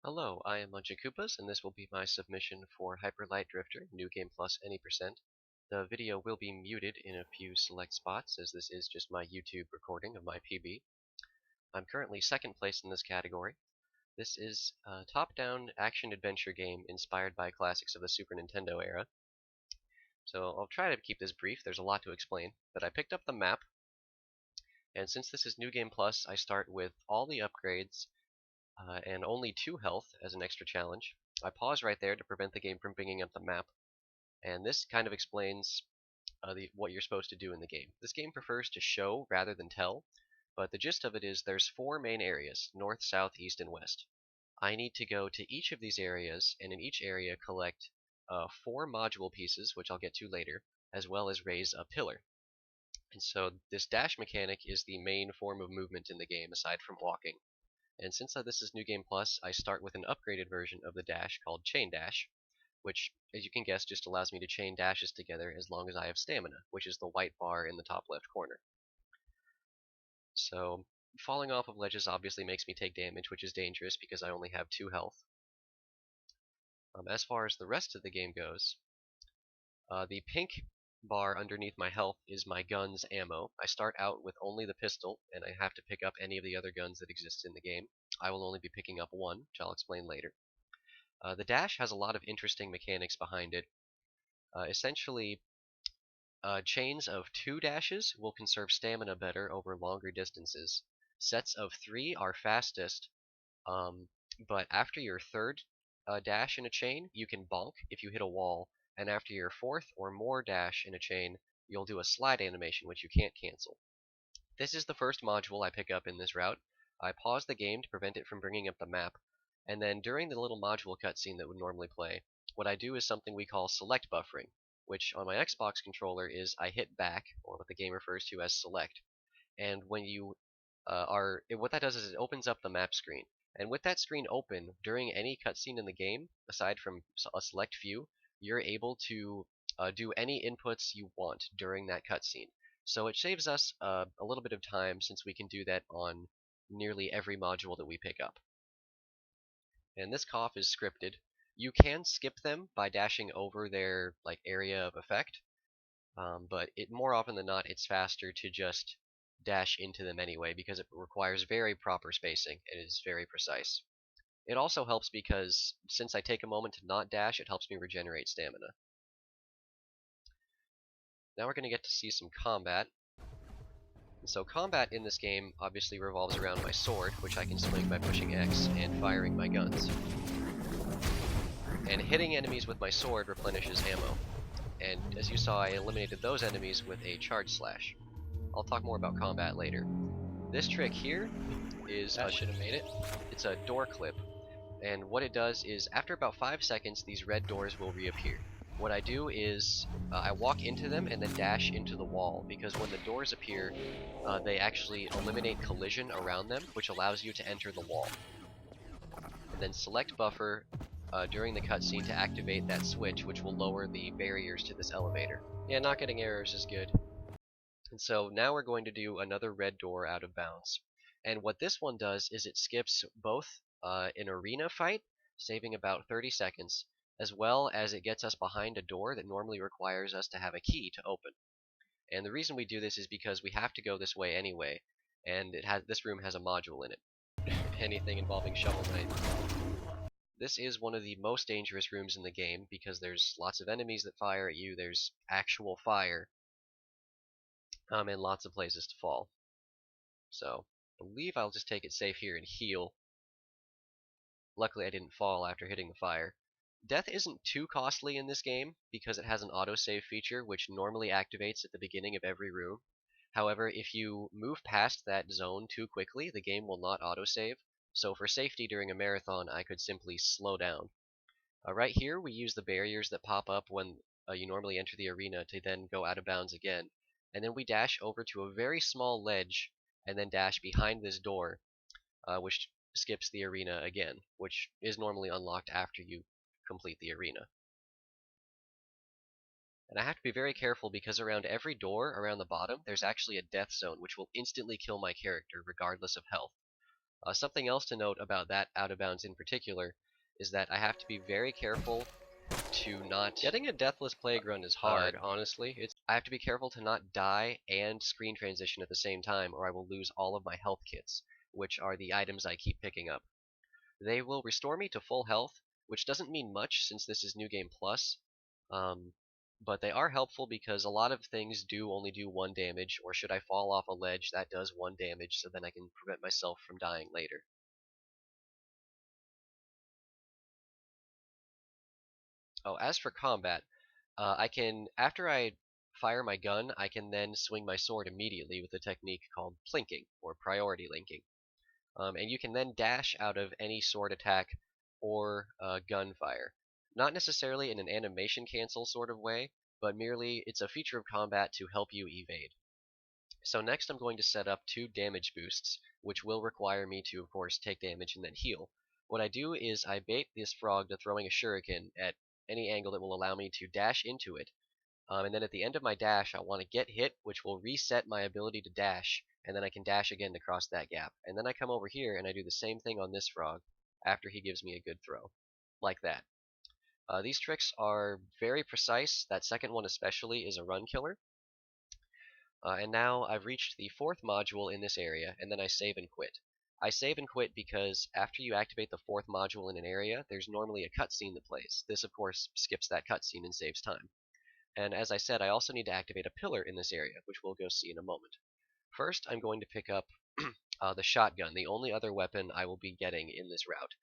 Hello, I am Munchakoopas, and this will be my submission for Hyper Light Drifter, New Game Plus Any Percent. The video will be muted in a few select spots, as this is just my YouTube recording of my PB. I'm currently second place in this category. This is a top-down action-adventure game inspired by classics of the Super Nintendo era. So I'll try to keep this brief, there's a lot to explain, but I picked up the map, and since this is New Game Plus, I start with all the upgrades and only 2 health as an extra challenge. I pause right there to prevent the game from bringing up the map, and this kind of explains what you're supposed to do in the game. This game prefers to show rather than tell, but the gist of it is there's 4 main areas: north, south, east, and west. I need to go to each of these areas, and in each area collect 4 module pieces, which I'll get to later, as well as raise a pillar. And so this dash mechanic is the main form of movement in the game, aside from walking. And since this is New Game Plus, I start with an upgraded version of the dash called Chain Dash, which, as you can guess, just allows me to chain dashes together as long as I have stamina, which is the white bar in the top left corner. So, falling off of ledges obviously makes me take damage, which is dangerous because I only have 2 health. As far as the rest of the game goes, the pink bar underneath my health is my gun's ammo. I start out with only the pistol, and I have to pick up any of the other guns that exist in the game. I will only be picking up one, which I'll explain later. The dash has a lot of interesting mechanics behind it. Essentially, chains of 2 dashes will conserve stamina better over longer distances. Sets of 3 are fastest, but after your third dash in a chain, you can bonk if you hit a wall, and after your fourth or more dash in a chain, you'll do a slide animation, which you can't cancel. This is the first module I pick up in this route. I pause the game to prevent it from bringing up the map, and then during the little module cutscene that would normally play, what I do is something we call select buffering, which on my Xbox controller is I hit back, or what the game refers to as select, and when you what that does is it opens up the map screen. And with that screen open, during any cutscene in the game, aside from a select few, you're able to do any inputs you want during that cutscene. So it saves us a little bit of time since we can do that on nearly every module that we pick up. And this cough is scripted. You can skip them by dashing over their area of effect, but more often than not, it's faster to just dash into them anyway because it requires very proper spacing and is very precise. It also helps because since I take a moment to not dash, it helps me regenerate stamina. Now we're going to get to see some combat. So combat in this game obviously revolves around my sword, which I can swing by pushing X and firing my guns. And hitting enemies with my sword replenishes ammo. And as you saw, I eliminated those enemies with a charge slash. I'll talk more about combat later. This trick here is That should have made it. It's a door clip, and what it does is after about 5 seconds these red doors will reappear. What I do is I walk into them and then dash into the wall, because when the doors appear, they actually eliminate collision around them, which allows you to enter the wall. And then select buffer during the cutscene to activate that switch, which will lower the barriers to this elevator. Yeah, not getting errors is good. And so now we're going to do another red door out of bounds. And what this one does is it skips both an arena fight, saving about 30 seconds, as well as it gets us behind a door that normally requires us to have a key to open. And the reason we do this is because we have to go this way anyway, and this room has a module in it. Anything involving Shovel Knight. This is one of the most dangerous rooms in the game because there's lots of enemies that fire at you, there's actual fire, and lots of places to fall. So, I believe I'll just take it safe here and heal. Luckily I didn't fall after hitting the fire. Death isn't too costly in this game because it has an autosave feature which normally activates at the beginning of every room. However, if you move past that zone too quickly, the game will not autosave. So for safety during a marathon, I could simply slow down. Right here, we use the barriers that pop up when you normally enter the arena to then go out of bounds again. And then we dash over to a very small ledge and then dash behind this door, which skips the arena again, which is normally unlocked after you complete the arena. And I have to be very careful because around every door around the bottom, there's actually a death zone, which will instantly kill my character regardless of health. Something else to note about that out of bounds in particular is that I have to be very careful to not... Getting a Deathless Plague run is hard, honestly. I have to be careful to not die and screen transition at the same time, or I will lose all of my health kits, which are the items I keep picking up. They will restore me to full health, which doesn't mean much since this is New Game Plus, but they are helpful because a lot of things do only do 1 damage, or should I fall off a ledge, that does 1 damage, so then I can prevent myself from dying later. Oh, as for combat, after I fire my gun, I can then swing my sword immediately with a technique called plinking, or priority linking. And you can then dash out of any sword attack or gunfire. Not necessarily in an animation cancel sort of way, but merely it's a feature of combat to help you evade. So next I'm going to set up 2 damage boosts, which will require me to, of course, take damage and then heal. What I do is I bait this frog to throwing a shuriken at any angle that will allow me to dash into it, and then at the end of my dash I want to get hit, which will reset my ability to dash, and then I can dash again to cross that gap. And then I come over here and I do the same thing on this frog after he gives me a good throw. Like that. These tricks are very precise. That second one especially is a run killer. And now I've reached the 4th module in this area, and then I save and quit. I save and quit because after you activate the 4th module in an area, there's normally a cutscene that plays. This, of course, skips that cutscene and saves time. And as I said, I also need to activate a pillar in this area, which we'll go see in a moment. First, I'm going to pick up the shotgun, the only other weapon I will be getting in this route.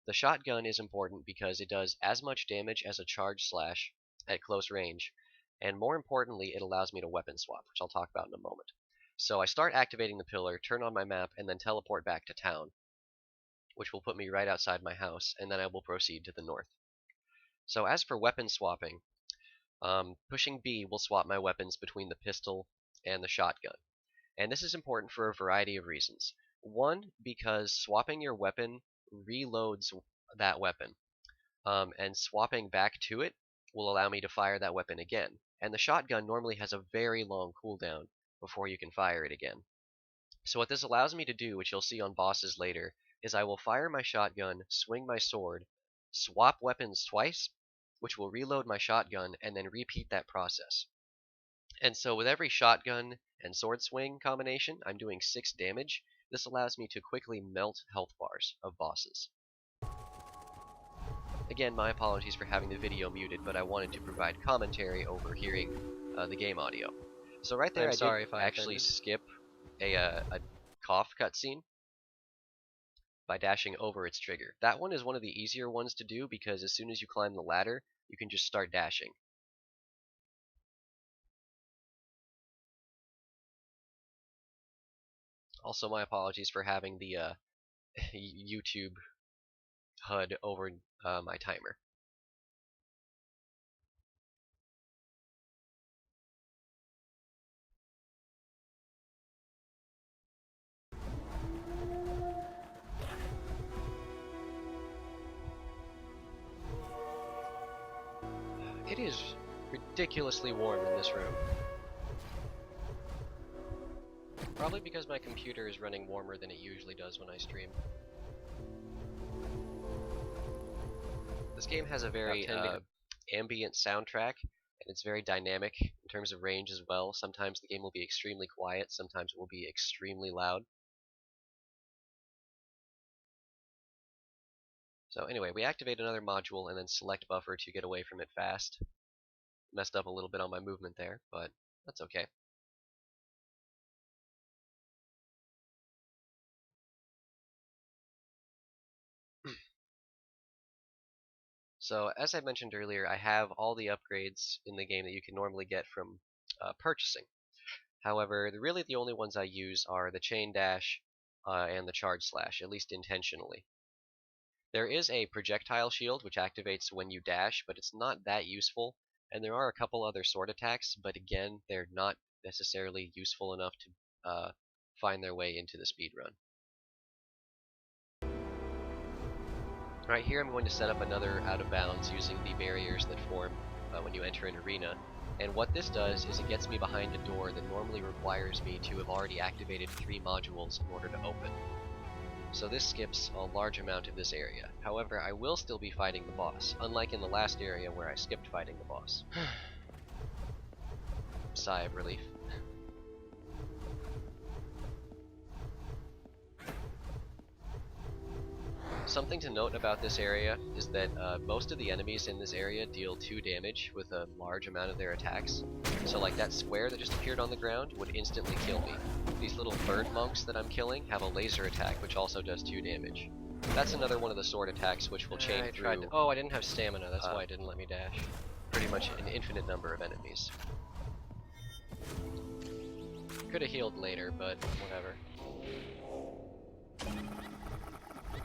The shotgun is important because it does as much damage as a charge slash at close range, and more importantly, it allows me to weapon swap, which I'll talk about in a moment. So I start activating the pillar, turn on my map, and then teleport back to town, which will put me right outside my house, and then I will proceed to the north. So as for weapon swapping, pushing B will swap my weapons between the pistol and the shotgun. And this is important for a variety of reasons. One, because swapping your weapon reloads that weapon, and swapping back to it will allow me to fire that weapon again. And the shotgun normally has a very long cooldown before you can fire it again. So what this allows me to do, which you'll see on bosses later, is I will fire my shotgun, swing my sword, swap weapons twice, which will reload my shotgun, and then repeat that process. And so with every shotgun and sword swing combination, I'm doing 6 damage. This allows me to quickly melt health bars of bosses. Again, my apologies for having the video muted, but I wanted to provide commentary over hearing the game audio. So right there, I did actually skip a cough cutscene by dashing over its trigger. That one is one of the easier ones to do because as soon as you climb the ladder, you can just start dashing. Also, my apologies for having the YouTube HUD over my timer. It is ridiculously warm in this room. Probably because my computer is running warmer than it usually does when I stream. This game has a very ambient soundtrack, and it's very dynamic in terms of range as well. Sometimes the game will be extremely quiet, sometimes it will be extremely loud. So anyway, we activate another module and then select buffer to get away from it fast. Messed up a little bit on my movement there, but that's okay. So as I mentioned earlier, I have all the upgrades in the game that you can normally get from purchasing. However, really the only ones I use are the chain dash and the charge slash, at least intentionally. There is a projectile shield which activates when you dash, but it's not that useful. And there are a couple other sword attacks, but again, they're not necessarily useful enough to find their way into the speedrun. Right here I'm going to set up another out of bounds using the barriers that form when you enter an arena. And what this does is it gets me behind a door that normally requires me to have already activated 3 modules in order to open. So this skips a large amount of this area. However, I will still be fighting the boss, unlike in the last area where I skipped fighting the boss. Sigh of relief. Something to note about this area is that most of the enemies in this area deal 2 damage with a large amount of their attacks. So like that square that just appeared on the ground would instantly kill me. These little bird monks that I'm killing have a laser attack which also does 2 damage. That's another one of the sword attacks which will chain through. Oh, I didn't have stamina, that's why it didn't let me dash. Pretty much an infinite number of enemies. Could have healed later, but whatever.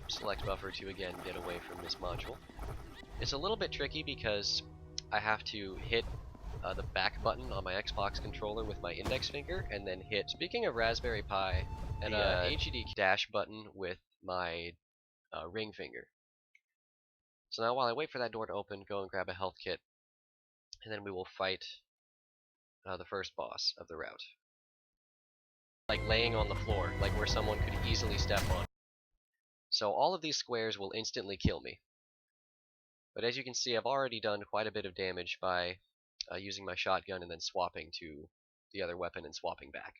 Select buffer to again get away from this module. It's a little bit tricky because I have to hit the back button on my Xbox controller with my index finger and then hit, speaking of Raspberry Pi, the HED dash button with my ring finger. So now while I wait for that door to open, go and grab a health kit, and then we will fight the first boss of the route. Like laying on the floor, like where someone could easily step on. So all of these squares will instantly kill me. But as you can see, I've already done quite a bit of damage by using my shotgun and then swapping to the other weapon and swapping back.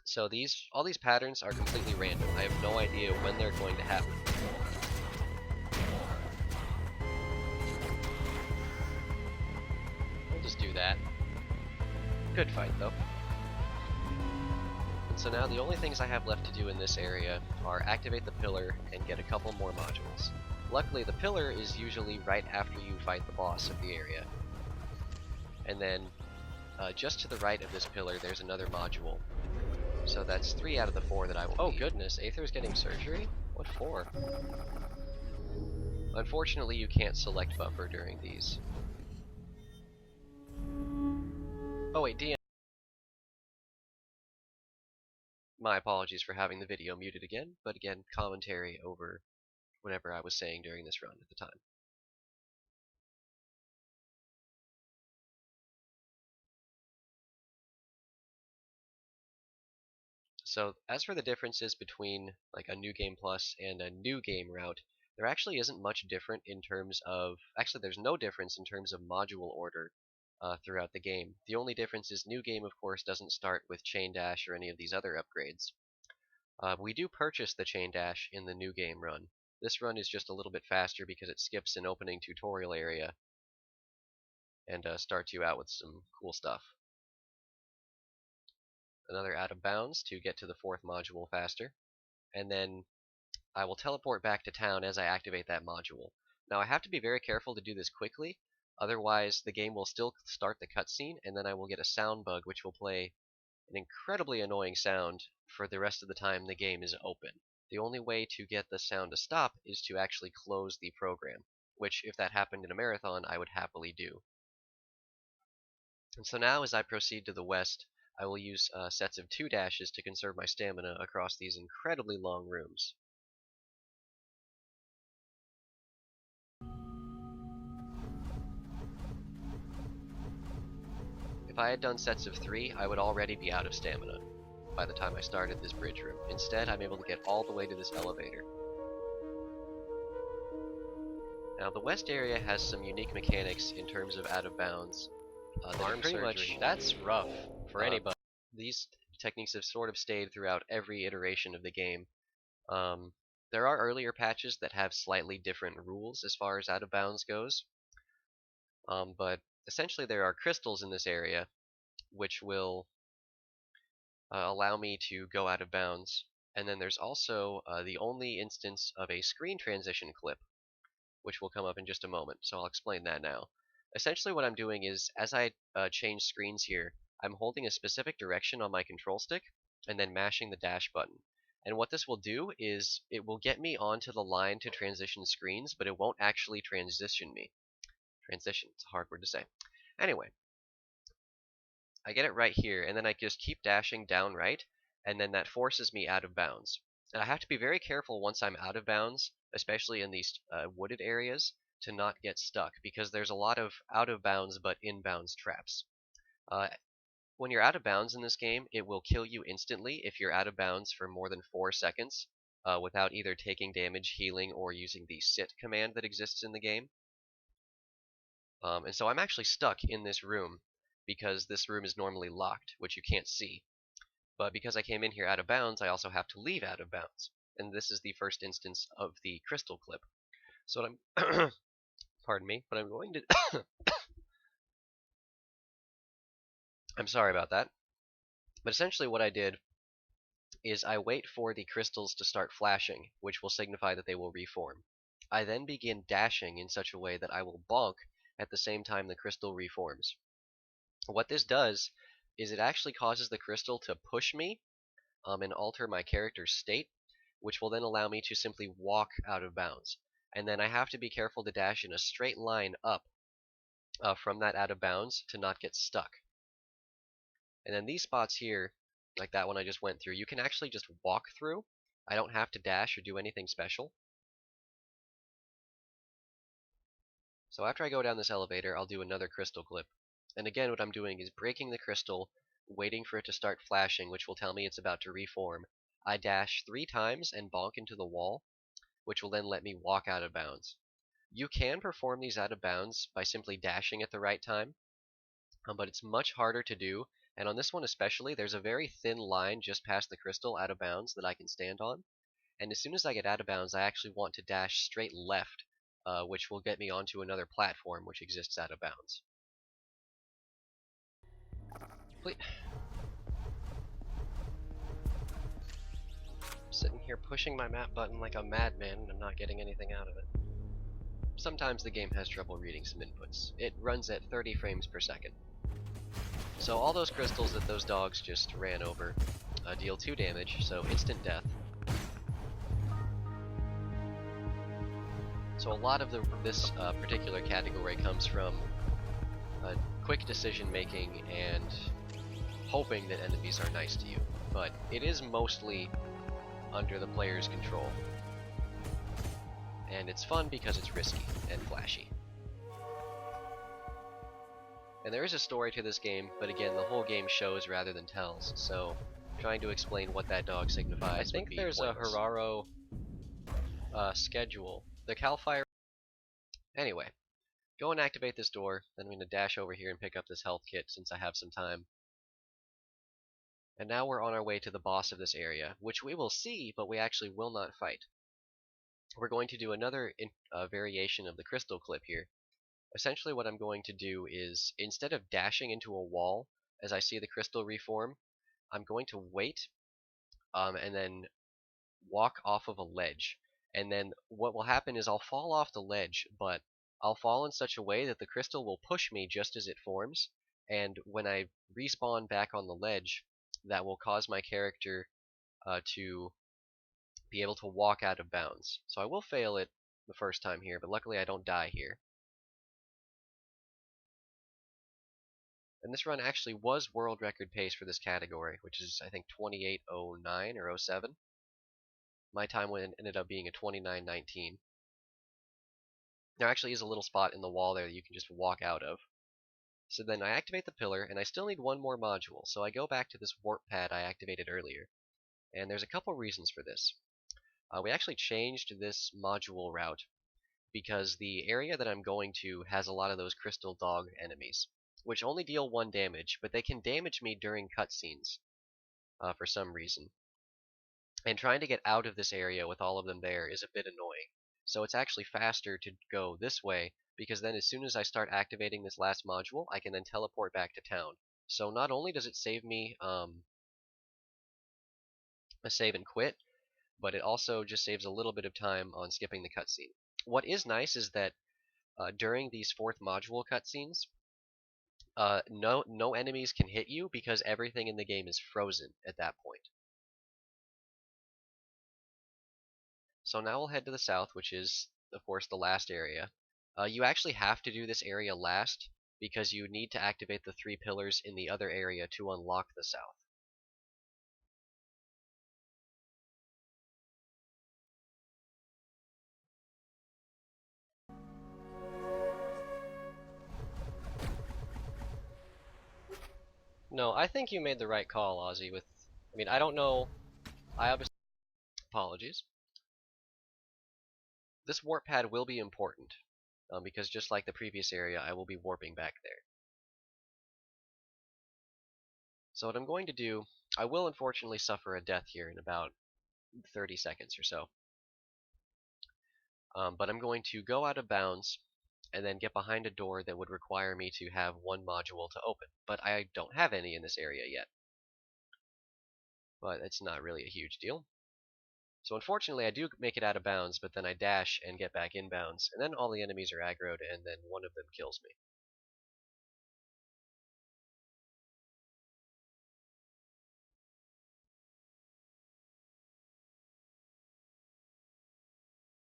So all these patterns are completely random. I have no idea when they're going to happen. We'll just do that. Good fight though. And so now the only things I have left to do in this area are activate the pillar and get a couple more modules. Luckily the pillar is usually right after you fight the boss of the area. And then just to the right of this pillar there's another module. So that's 3 out of the 4 that I will need. Goodness, Aether's getting surgery? What for? Unfortunately you can't select buffer during these. Oh wait, DM. My apologies for having the video muted again, but again, commentary over whatever I was saying during this run at the time. So as for the differences between like a New Game Plus and a New Game route, there actually isn't much different in terms of, actually there's no difference in terms of module order throughout the game. The only difference is New Game, of course, doesn't start with Chain Dash or any of these other upgrades. We do purchase the Chain Dash in the New Game run. This run is just a little bit faster because it skips an opening tutorial area and starts you out with some cool stuff. Another out of bounds to get to the 4th module faster, and then I will teleport back to town as I activate that module. Now I have to be very careful to do this quickly, otherwise the game will still start the cutscene and then I will get a sound bug which will play an incredibly annoying sound for the rest of the time the game is open. The only way to get the sound to stop is to actually close the program, which if that happened in a marathon I would happily do. And so now as I proceed to the west, I will use sets of 2 dashes to conserve my stamina across these incredibly long rooms. If I had done sets of 3, I would already be out of stamina by the time I started this bridge room. Instead, I'm able to get all the way to this elevator. Now, the west area has some unique mechanics in terms of out of bounds. Arm pretty surgery. That's rough for anybody. These techniques have sort of stayed throughout every iteration of the game. There are earlier patches that have slightly different rules as far as out of bounds goes. But essentially there are crystals in this area which will allow me to go out of bounds. And then there's also the only instance of a screen transition clip, which will come up in just a moment, so I'll explain that now. Essentially what I'm doing is, as I change screens here, I'm holding a specific direction on my control stick, and then mashing the dash button. And what this will do is, it will get me onto the line to transition screens, but it won't actually transition me. Transition, it's a hard word to say. Anyway, I get it right here, and then I just keep dashing down right, and then that forces me out of bounds. And I have to be very careful once I'm out of bounds, especially in these wooded areas, to not get stuck, because there's a lot of out of bounds but in bounds traps. When you're out of bounds in this game, it will kill you instantly if you're out of bounds for more than 4 seconds without either taking damage, healing, or using the sit command that exists in the game. And so I'm actually stuck in this room because this room is normally locked, which you can't see. But because I came in here out of bounds, I also have to leave out of bounds. And this is the first instance of the crystal clip. So what I'm pardon me, but I'm going to I'm sorry about that. But essentially what I did is I wait for the crystals to start flashing, which will signify that they will reform. I then begin dashing in such a way that I will bonk at the same time the crystal reforms. What this does is it actually causes the crystal to push me and alter my character's state, which will then allow me to simply walk out of bounds. And then I have to be careful to dash in a straight line up from that out of bounds to not get stuck. And then these spots here, like that one I just went through, you can actually just walk through. I don't have to dash or do anything special. So after I go down this elevator, I'll do another crystal clip. And again, what I'm doing is breaking the crystal, waiting for it to start flashing, which will tell me it's about to reform. I dash 3 times and bonk into the wall, which will then let me walk out of bounds. You can perform these out of bounds by simply dashing at the right time, but it's much harder to do. And on this one especially, there's a very thin line just past the crystal out of bounds that I can stand on. And as soon as I get out of bounds, I actually want to dash straight left, which will get me onto another platform which exists out of bounds. Sitting here pushing my map button like a madman and I'm not getting anything out of it. Sometimes the game has trouble reading some inputs. It runs at 30 frames per second. So all those crystals that those dogs just ran over deal 2 damage, so instant death. So a lot of this particular category comes from quick decision making and hoping that enemies are nice to you, but it is mostly under the player's control. And it's fun because it's risky and flashy. And there is a story to this game, but again, the whole game shows rather than tells, so trying to explain what that dog signifies. I think there's pointless. A Hararo schedule. The Cal Fire. Anyway, go and activate this door, then I'm going to dash over here and pick up this health kit since I have some time. And now we're on our way to the boss of this area, which we will see, but we actually will not fight. We're going to do another variation of the crystal clip here. Essentially what I'm going to do is, instead of dashing into a wall as I see the crystal reform, I'm going to wait and then walk off of a ledge. And then what will happen is I'll fall off the ledge, but I'll fall in such a way that the crystal will push me just as it forms, and when I respawn back on the ledge, that will cause my character to be able to walk out of bounds. So I will fail it the first time here, but luckily I don't die here. And this run actually was world record pace for this category, which is I think 28:09 or 07. My time ended up being a 29:19. There actually is a little spot in the wall there that you can just walk out of. So then I activate the pillar, and I still need one more module, so I go back to this warp pad I activated earlier. And there's a couple reasons for this. We actually changed this module route because the area that I'm going to has a lot of those crystal dog enemies, which only deal 1 damage, but they can damage me during cutscenes for some reason. And trying to get out of this area with all of them there is a bit annoying. So it's actually faster to go this way, because then as soon as I start activating this last module, I can then teleport back to town. So not only does it save me a save and quit, but it also just saves a little bit of time on skipping the cutscene. What is nice is that during these 4th module cutscenes, no enemies can hit you because everything in the game is frozen at that point. So now we'll head to the south, which is, of course, the last area. You actually have to do this area last because you need to activate the 3 pillars in the other area to unlock the south. No, I think you made the right call, Ozzy, with... I mean, I don't know... I obviously... Apologies. This warp pad will be important, because just like the previous area, I will be warping back there. So what I'm going to do... I will unfortunately suffer a death here in about 30 seconds or so. But I'm going to go out of bounds and then get behind a door that would require me to have one module to open. But I don't have any in this area yet. But it's not really a huge deal. So unfortunately I do make it out of bounds, but then I dash and get back in bounds, and then all the enemies are aggroed, and then one of them kills me.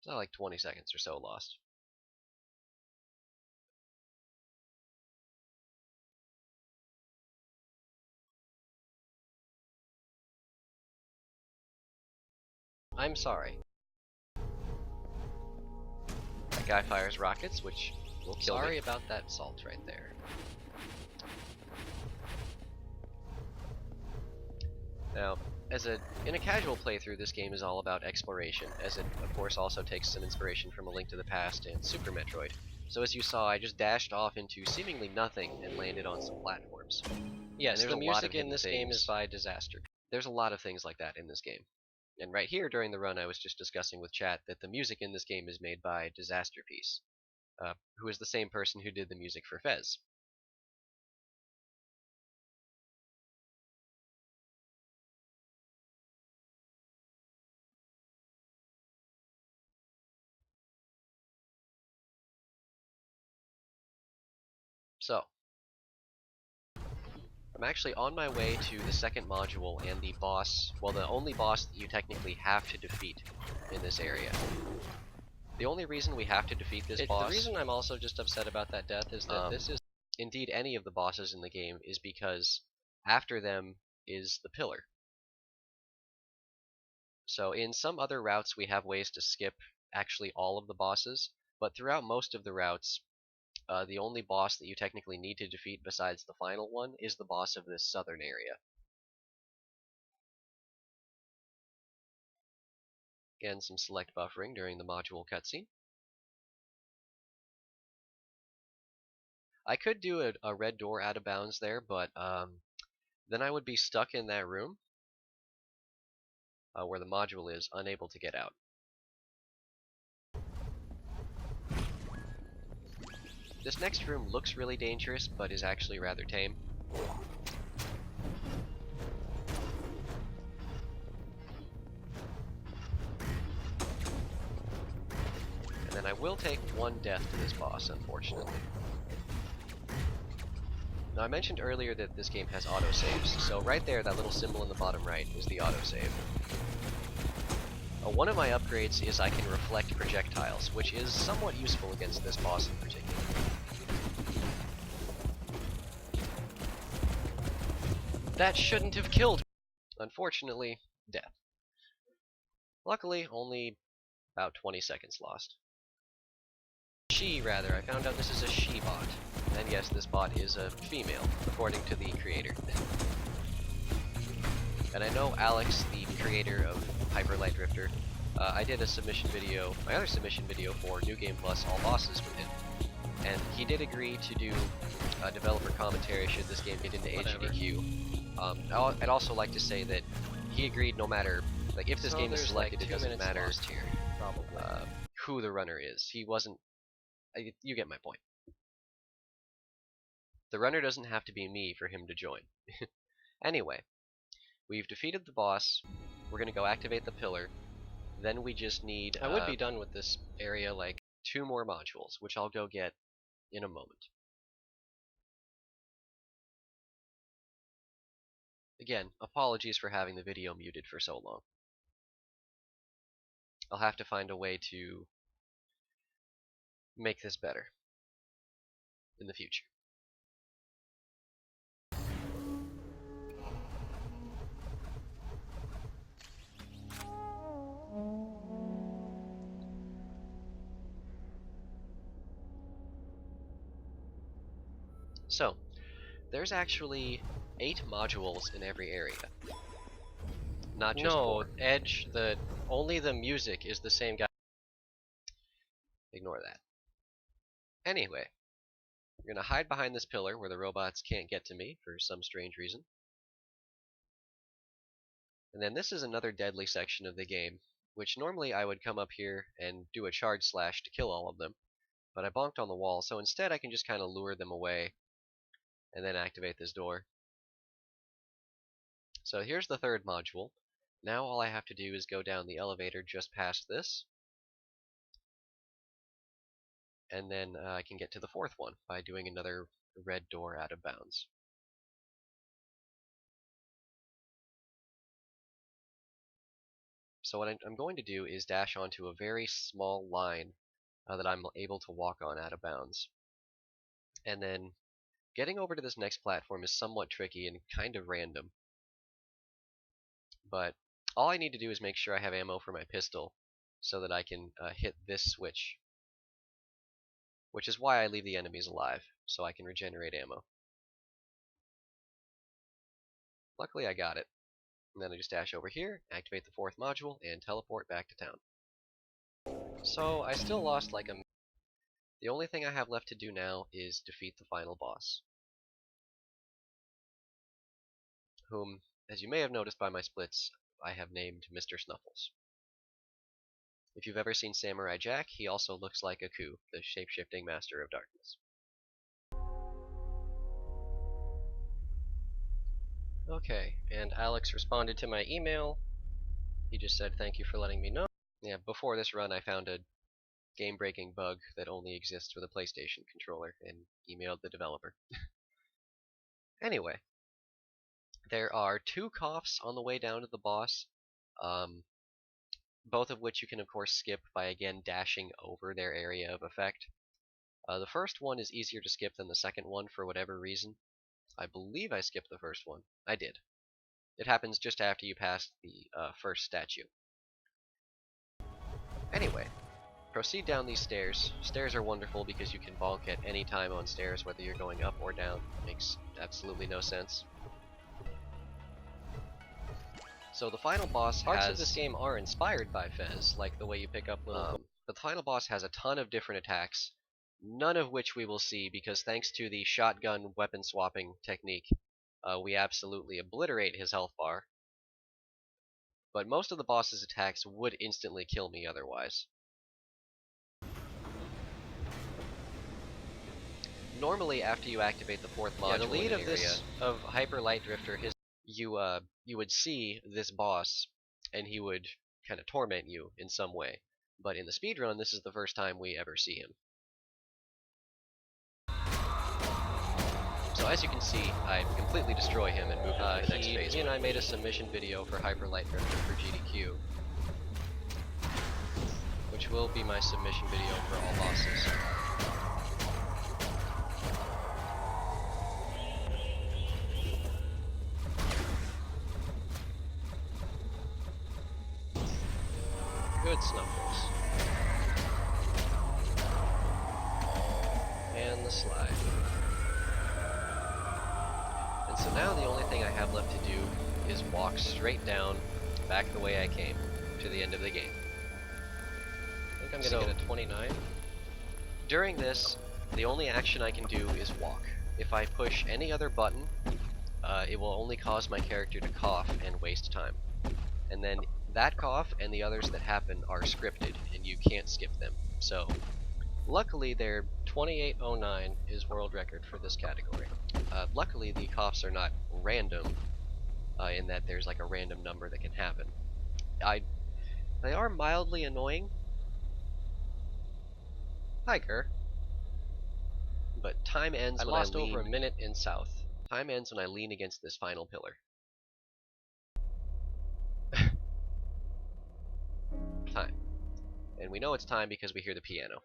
So like 20 seconds or so lost. I'm sorry. That guy fires rockets, which will kill me. Sorry about that salt right there. Now, in a casual playthrough, this game is all about exploration, as it, of course, also takes some inspiration from A Link to the Past and Super Metroid. So as you saw, I just dashed off into seemingly nothing and landed on some platforms. Yes, the music in this game is by Disaster. There's a lot of things like that in this game. And right here, during the run, I was just discussing with chat that the music in this game is made by Disaster Piece, who is the same person who did the music for Fez. So, I'm actually on my way to the second module and the boss, well, the only boss that you technically have to defeat in this area. The only reason we have to defeat this boss... The reason I'm also just upset about that death is that this is... Indeed, any of the bosses in the game is because after them is the pillar. So in some other routes we have ways to skip actually all of the bosses, but throughout most of the routes, the only boss that you technically need to defeat besides the final one is the boss of this southern area. Again, some select buffering during the module cutscene. I could do a red door out of bounds there, but then I would be stuck in that room where the module is, unable to get out. This next room looks really dangerous, but is actually rather tame. And then I will take one death to this boss, unfortunately. Now I mentioned earlier that this game has autosaves, so right there, that little symbol in the bottom right is the autosave. One of my upgrades is I can reflect projectiles, which is somewhat useful against this boss in particular. That shouldn't have killed me! Unfortunately, death. Luckily, only about 20 seconds lost. I found out this is a she-bot. And yes, this bot is a female, according to the creator. And I know Alex, the creator of Hyper Light Drifter, I did a submission video, my other submission video for New Game Plus All Bosses with him. And he did agree to do developer commentary should this game get into HDQ. I'd also like to say that he agreed no matter, like if this game is selected, it doesn't matter here, who the runner is. He wasn't, you get my point. The runner doesn't have to be me for him to join. Anyway, we've defeated the boss, we're gonna go activate the pillar, then we just need... I would be done with this area like 2 more modules, which I'll go get in a moment. Again, apologies for having the video muted for so long. I'll have to find a way to make this better in the future. So, there's actually 8 modules in every area. Not just No, 4. Edge, only the music is the same guy. Ignore that. Anyway, we're gonna hide behind this pillar where the robots can't get to me for some strange reason. And then this is another deadly section of the game, which normally I would come up here and do a charge slash to kill all of them, but I bonked on the wall, so instead I can just kind of lure them away and then activate this door. So here's the third module. Now all I have to do is go down the elevator just past this, and then I can get to the fourth one by doing another red door out of bounds. So what I'm going to do is dash onto a very small line that I'm able to walk on out of bounds. And then getting over to this next platform is somewhat tricky and kind of random. But all I need to do is make sure I have ammo for my pistol so that I can hit this switch. Which is why I leave the enemies alive, so I can regenerate ammo. Luckily I got it. And then I just dash over here, activate the fourth module, and teleport back to town. So I still lost like a... The only thing I have left to do now is defeat the final boss, whom, as you may have noticed by my splits, I have named Mr. Snuffles. If you've ever seen Samurai Jack, he also looks like Aku, the shape-shifting master of darkness. Okay, and Alex responded to my email. He just said thank you for letting me know. Yeah, before this run I found a game-breaking bug that only exists for the PlayStation controller and emailed the developer. Anyway, there are 2 coughs on the way down to the boss, both of which you can of course skip by again dashing over their area of effect. The first one is easier to skip than the second one for whatever reason. I believe I skipped the first one. I did. It happens just after you pass the first statue. Anyway, proceed down these stairs. Stairs are wonderful because you can bonk at any time on stairs, whether you're going up or down. Makes absolutely no sense. So the final boss Parts of this game are inspired by Fez, like the way you pick up little... but the final boss has a ton of different attacks, none of which we will see because thanks to the shotgun weapon swapping technique, we absolutely obliterate his health bar. But most of the boss's attacks would instantly kill me otherwise. Normally, after you activate the fourth module, the lead of Hyper Light Drifter, you would see this boss, and he would kind of torment you in some way. But in the speedrun, this is the first time we ever see him. So as you can see, I completely destroy him and move to the next phase. He and I made a submission video for Hyper Light Drifter for GDQ, which will be my submission video for all bosses. Good Snuffles. And the slide. And so now the only thing I have left to do is walk straight down, back the way I came, to the end of the game. I think I'm gonna get a 29. During this, the only action I can do is walk. If I push any other button, it will only cause my character to cough and waste time. And then that cough and the others that happen are scripted, and you can't skip them. So, luckily their 2809 is world record for this category. Luckily the coughs are not random, in that there's like a random number that can happen. They are mildly annoying. Hi, Kerr. But time ends when I lost over a minute in South. Time ends when I lean against this final pillar. Time. And we know it's time because we hear the piano.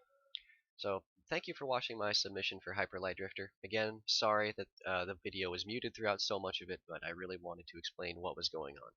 So, thank you for watching my submission for Hyper Light Drifter. Again, sorry that the video was muted throughout so much of it, but I really wanted to explain what was going on.